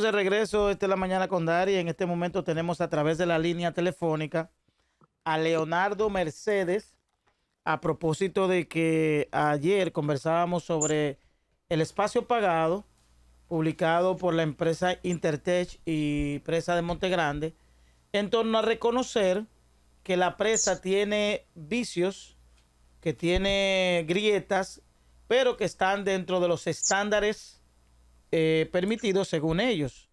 Estamos de regreso, esta es la mañana con Dari. En este momento tenemos a través de la línea telefónica a Leonardo Mercedes, a propósito de que ayer conversábamos sobre el espacio pagado publicado por la empresa Intertech y presa de Monte Grande, en torno a reconocer que la presa tiene vicios, que tiene grietas, pero que están dentro de los estándares permitidos según ellos.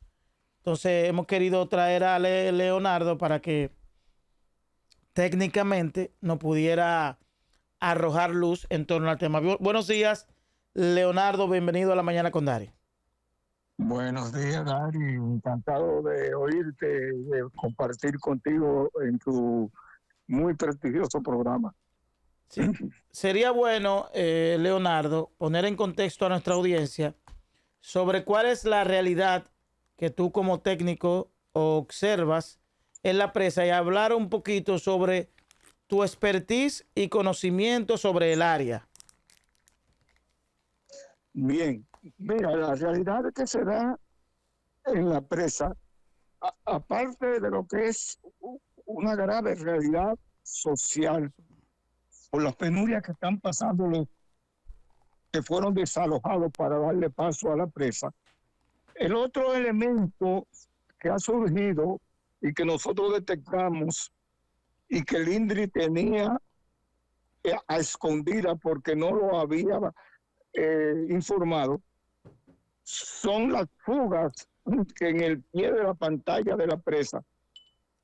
Entonces hemos querido traer a Leonardo para que técnicamente nos pudiera arrojar luz en torno al tema. Buenos días, Leonardo, bienvenido a la mañana con Dari. Buenos días, Dari. Encantado de oírte, de compartir contigo en tu muy prestigioso programa. Sí. Sería bueno, Leonardo, poner en contexto a nuestra audiencia sobre cuál es la realidad que tú como técnico observas en la presa y hablar un poquito sobre tu expertise y conocimiento sobre el área. Bien, mira, la realidad que se da en la presa, aparte de lo que es una grave realidad social, por las penurias que están pasando los que fueron desalojados para darle paso a la presa, el otro elemento que ha surgido y que nosotros detectamos y que el INDRI tenía a escondida porque no lo había informado, son las fugas que en el pie de la pantalla de la presa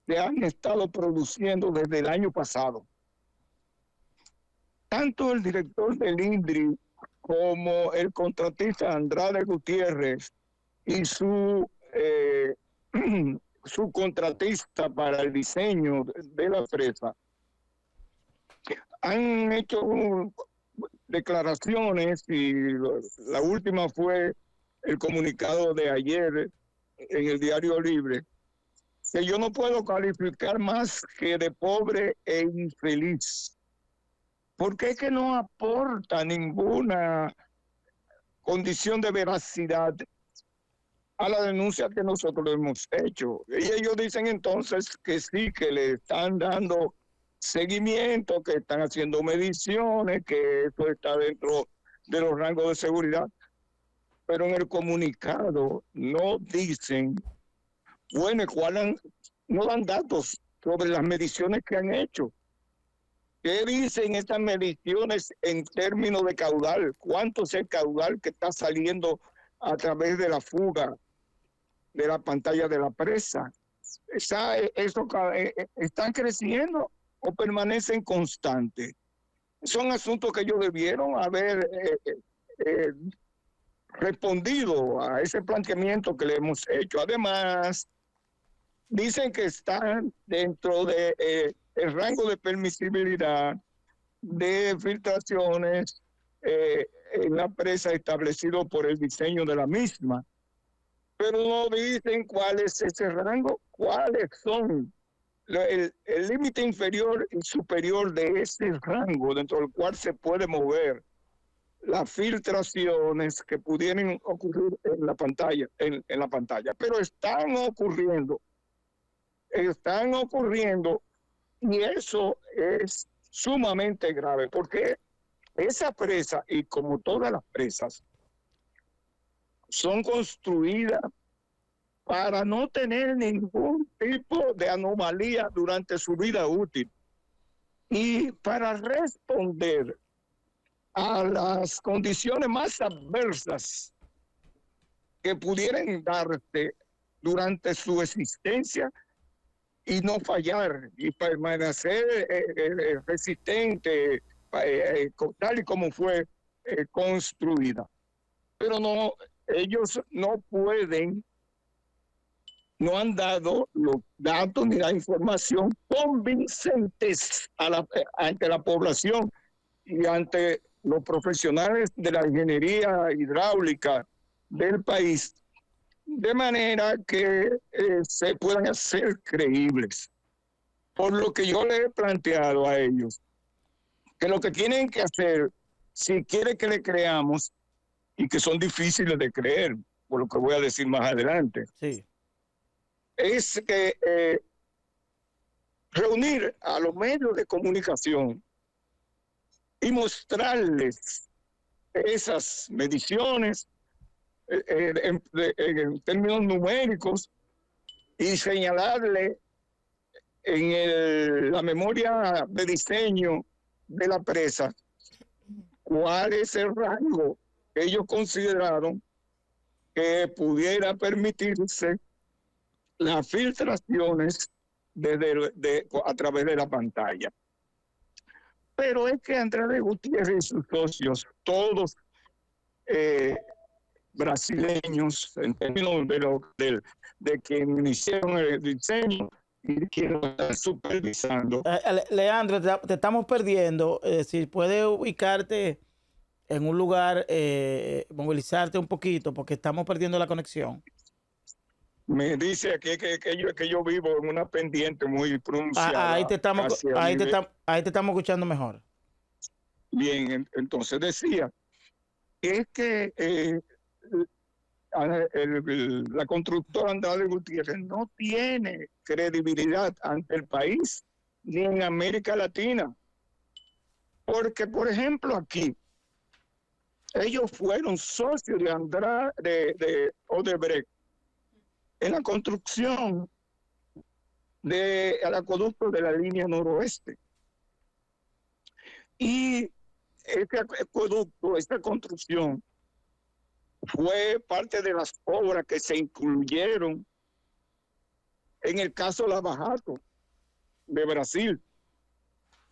se han estado produciendo desde el año pasado. Tanto el director del INDRI como el contratista Andrade Gutiérrez y su contratista para el diseño de la presa han hecho declaraciones y la última fue el comunicado de ayer en el Diario Libre, que yo no puedo calificar más que de pobre e infeliz, porque es que no aporta ninguna condición de veracidad a la denuncia que nosotros hemos hecho. Y ellos dicen entonces que sí, que le están dando seguimiento, que están haciendo mediciones, que eso está dentro de los rangos de seguridad, pero en el comunicado no dicen, bueno, no dan datos sobre las mediciones que han hecho. ¿Qué dicen estas mediciones en términos de caudal? ¿Cuánto es el caudal que está saliendo a través de la fuga de la pantalla de la presa? ¿Están creciendo o permanecen constantes? Son asuntos que ellos debieron haber respondido a ese planteamiento que le hemos hecho. Además, dicen que están dentro de el rango de permisibilidad de filtraciones en la presa establecido por el diseño de la misma, pero no dicen cuál es ese rango, cuáles son el límite inferior y superior de ese rango dentro del cual se puede mover las filtraciones que pudieran ocurrir en la pantalla, en la pantalla, pero están ocurriendo y eso es sumamente grave porque esa presa, y como todas las presas, son construidas para no tener ningún tipo de anomalía durante su vida útil y para responder a las condiciones más adversas que pudieran darse durante su existencia y no fallar y permanecer resistente tal y como fue construida. Pero no, ellos no han dado los datos ni la información convincentes ante la población y ante los profesionales de la ingeniería hidráulica del país, de manera que se puedan hacer creíbles. Por lo que yo le he planteado a ellos, que lo que tienen que hacer, si quieren que le creamos, y que son difíciles de creer, por lo que voy a decir más adelante, Sí. es que reunir a los medios de comunicación y mostrarles esas mediciones en términos numéricos y señalarle en la memoria de diseño de la presa cuál es el rango que ellos consideraron que pudiera permitirse las filtraciones a través de la pantalla. Pero es que Andrade Gutiérrez y sus socios, todos brasileños, en términos de quien hicieron el diseño y quien lo están supervisando. Leandro, te estamos perdiendo. Si puedes ubicarte en un lugar, movilizarte un poquito, porque estamos perdiendo la conexión. Me dice aquí que yo vivo en una pendiente muy pronunciada. Ahí te estamos escuchando mejor. Bien, entonces decía, es que la constructora Andrade Gutiérrez no tiene credibilidad ante el país ni en América Latina. Porque, por ejemplo, aquí, ellos fueron socios de Odebrecht en la construcción del acueducto de la línea noroeste. Y este acueducto, esta construcción, fue parte de las obras que se incluyeron en el caso Lava Jato de Brasil,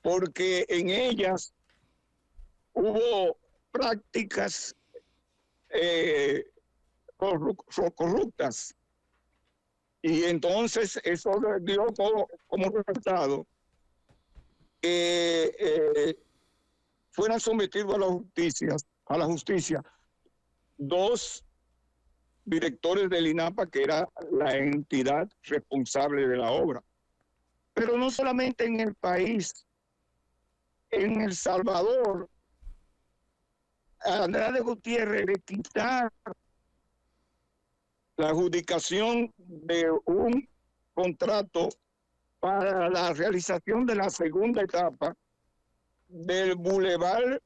porque en ellas hubo prácticas corruptas. Y entonces eso dio como resultado que fueran sometidos a la justicia 2 directores del INAPA, que era la entidad responsable de la obra. Pero no solamente en el país, en El Salvador, a Andrade Gutiérrez le quitaron la adjudicación de un contrato para la realización de la segunda etapa del Boulevard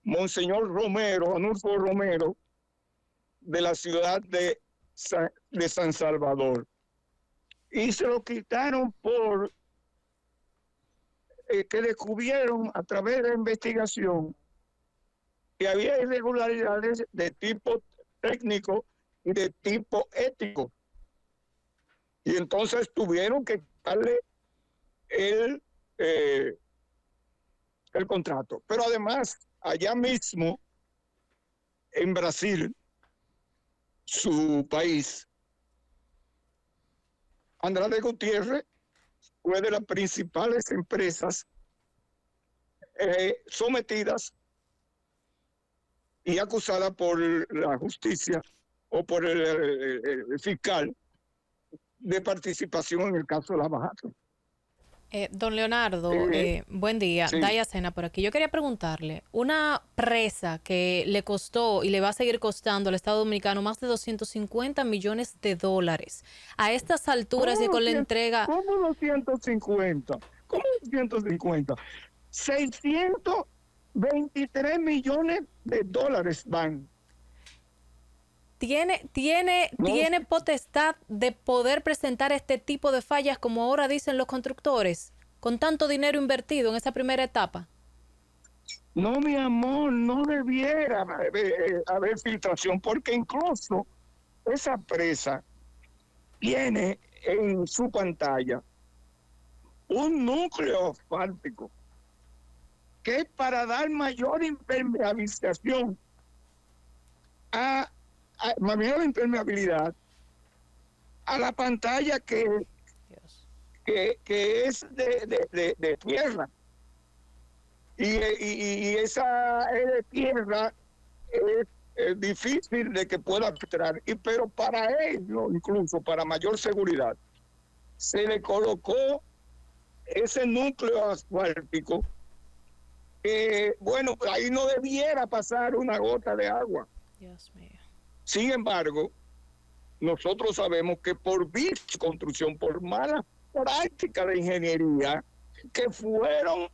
Monseñor Romero, Anulfo Romero, de la ciudad de San Salvador. Y se lo quitaron por que descubrieron a través de la investigación que había irregularidades de tipo técnico y de tipo ético. Y entonces tuvieron que darle el contrato. Pero además, allá mismo, en Brasil, su país, Andrade Gutiérrez fue de las principales empresas sometidas y acusada por la justicia o por el fiscal de participación en el caso de Lava Jato. Don Leonardo, buen día. Sí. Daya Sena por aquí. Yo quería preguntarle, una presa que le costó y le va a seguir costando al Estado Dominicano más de 250 millones de dólares. A estas alturas y con la entrega... ¿Cómo 250? ¿Cómo 250? 623 millones de dólares van. ¿Tiene potestad de poder presentar este tipo de fallas como ahora dicen los constructores, con tanto dinero invertido en esa primera etapa? No, mi amor, no debiera haber filtración, porque incluso esa presa tiene en su pantalla un núcleo asfáltico que es para dar mayor impermeabilización mayor impermeabilidad a la pantalla que es de tierra. Y esa de tierra es difícil de que pueda filtrar. Pero para ello, incluso para mayor seguridad, se le colocó ese núcleo asfáltico que, bueno, ahí no debiera pasar una gota de agua. Dios mío. Sin embargo, nosotros sabemos que por construcción, por mala práctica de ingeniería, que fueron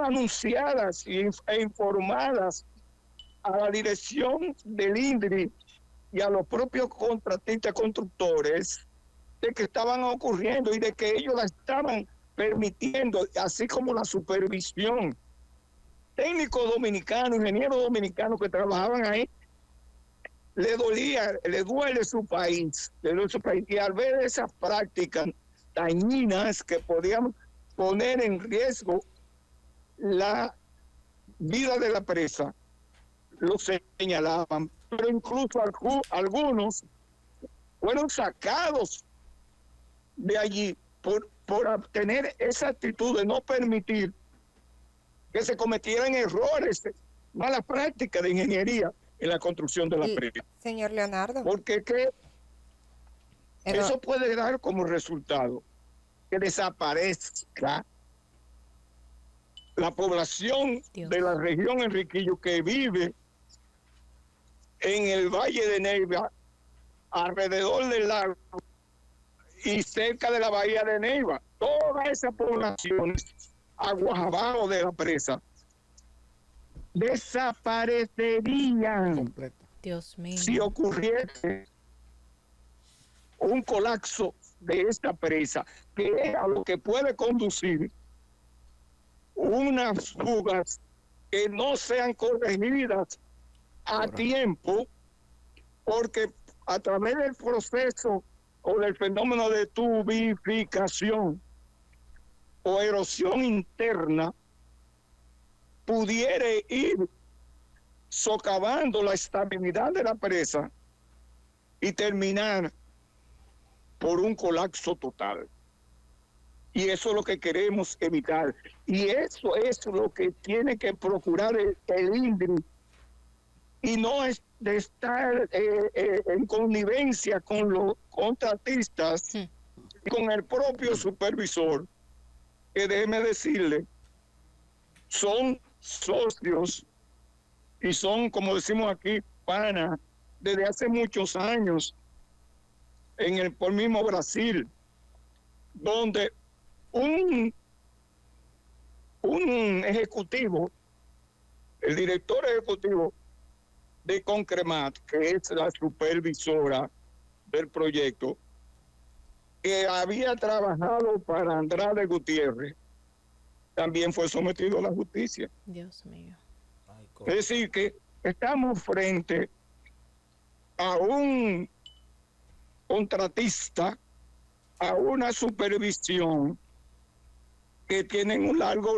anunciadas e informadas a la dirección del INDRI y a los propios contratistas constructores de que estaban ocurriendo y de que ellos la estaban permitiendo, así como la supervisión. Técnicos dominicanos, ingenieros dominicanos que trabajaban ahí, le duele su país, y al ver esas prácticas dañinas que podían poner en riesgo la vida de la presa, lo señalaban, pero incluso algunos fueron sacados de allí por tener esa actitud de no permitir que se cometieran errores, malas prácticas de ingeniería en la construcción de la presa. Señor Leonardo. Porque eso puede dar como resultado que desaparezca la población de la región Enriquillo que vive en el Valle de Neiva, alrededor del lago y cerca de la bahía de Neiva. Toda esa población aguas abajo de la presa desaparecerían. Dios mío. Si ocurriese un colapso de esta presa, que es a lo que puede conducir unas fugas que no sean corregidas a tiempo, porque a través del proceso o del fenómeno de tubificación o erosión interna, pudiera ir socavando la estabilidad de la presa y terminar por un colapso total. Y eso es lo que queremos evitar. Y eso es lo que tiene que procurar el INDRI. Y no es de estar en connivencia con los contratistas y con el propio supervisor, que déjeme decirle, son socios y son, como decimos aquí, panas desde hace muchos años por mismo Brasil, donde un ejecutivo, el director ejecutivo de Concremat, que es la supervisora del proyecto, que había trabajado para Andrade Gutiérrez, también fue sometido a la justicia. Dios mío. Es decir, que estamos frente a un contratista, a una supervisión que tienen un largo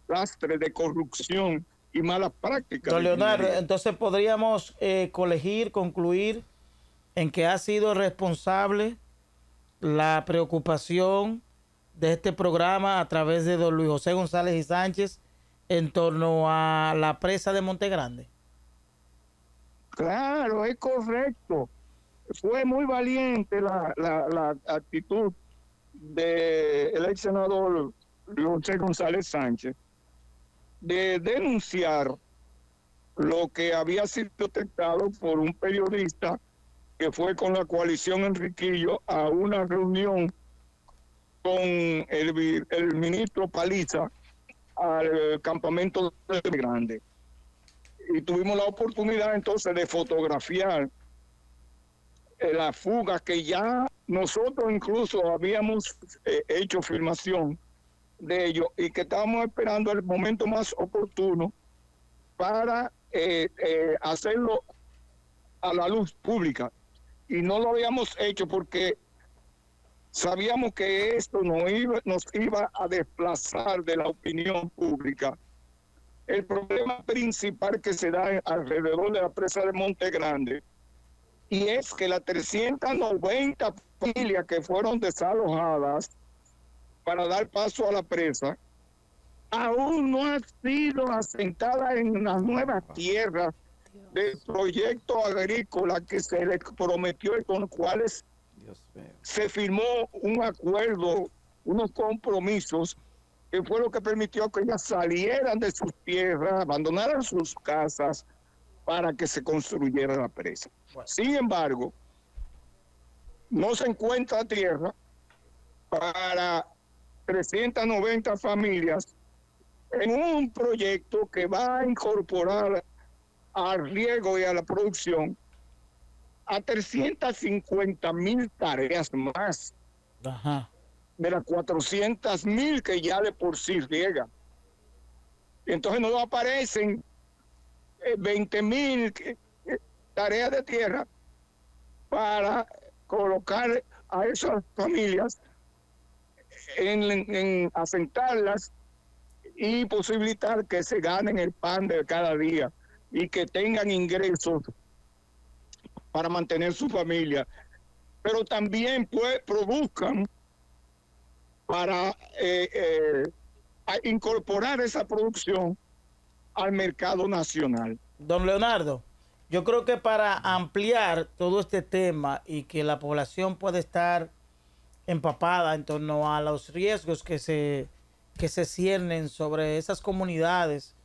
lastre de corrupción y malas prácticas. Don Leonardo, entonces podríamos concluir en que ha sido responsable la preocupación de este programa a través de don Luis José González y Sánchez en torno a la presa de Monte Grande. Claro, es correcto. Fue muy valiente la actitud del ex senador Luis José González Sánchez de denunciar lo que había sido detectado por un periodista que fue con la coalición Enriquillo a una reunión con el ministro Paliza al campamento de Grande. Y tuvimos la oportunidad entonces de fotografiar la fuga que ya nosotros incluso habíamos hecho filmación de ello y que estábamos esperando el momento más oportuno para hacerlo a la luz pública. Y no lo habíamos hecho porque sabíamos que esto nos iba a desplazar de la opinión pública. El problema principal que se da alrededor de la presa de Monte Grande, y es que las 390 familias que fueron desalojadas para dar paso a la presa, aún no han sido asentadas en las nuevas tierras del proyecto agrícola que se les prometió y con los cuales se firmó un acuerdo, unos compromisos, que fue lo que permitió que ellas salieran de sus tierras, abandonaran sus casas, para que se construyera la presa. Bueno. Sin embargo, no se encuentra tierra para 390 familias en un proyecto que va a incorporar al riego y a la producción a 350,000 tareas más Ajá. de las 400,000 que ya de por sí riegan. Entonces no aparecen 20,000 tareas de tierra para colocar a esas familias en asentarlas y posibilitar que se ganen el pan de cada día y que tengan ingresos para mantener su familia, pero también produzcan para a incorporar esa producción al mercado nacional. Don Leonardo, yo creo que para ampliar todo este tema y que la población pueda estar empapada en torno a los riesgos que se ciernen sobre esas comunidades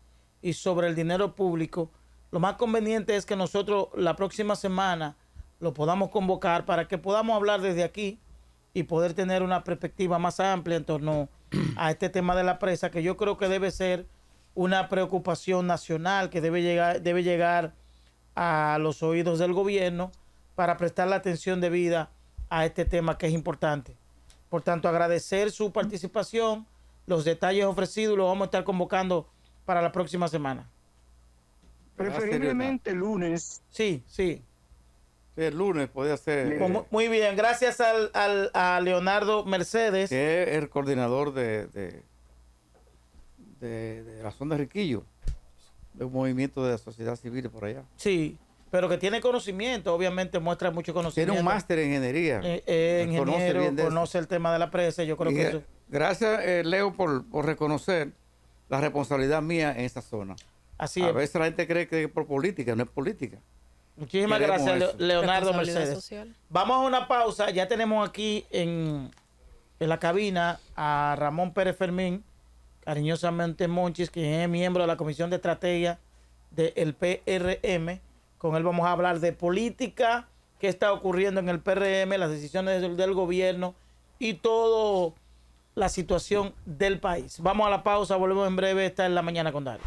y sobre el dinero público, lo más conveniente es que nosotros la próxima semana lo podamos convocar para que podamos hablar desde aquí y poder tener una perspectiva más amplia en torno a este tema de la presa, que yo creo que debe ser una preocupación nacional que debe llegar a los oídos del gobierno para prestar la atención debida a este tema que es importante. Por tanto, agradecer su participación, los detalles ofrecidos, los vamos a estar convocando para la próxima semana. Preferiblemente lunes. Sí. Sí, el lunes podría ser. Muy bien, gracias a Leonardo Mercedes. Que es el coordinador de la zona de Riquillo, de un movimiento de la sociedad civil por allá. Sí, pero que tiene conocimiento, obviamente muestra mucho conocimiento. Tiene un máster en ingeniería. Ingeniero, conoce el tema de la presa, yo creo que eso. Gracias, Leo, por reconocer la responsabilidad mía en esa zona. Así A es. veces la gente cree que es por política, no es política. Muchísimas Queremos gracias, eso. Leonardo Responsabilidad Mercedes. social. Vamos a una pausa. Ya tenemos aquí en la cabina a Ramón Pérez Fermín, cariñosamente Monchis, quien es miembro de la Comisión de Estrategia del PRM. Con él vamos a hablar de política, qué está ocurriendo en el PRM, las decisiones del gobierno y toda la situación del país. Vamos a la pausa, volvemos en breve. Está en La Mañana con Dari.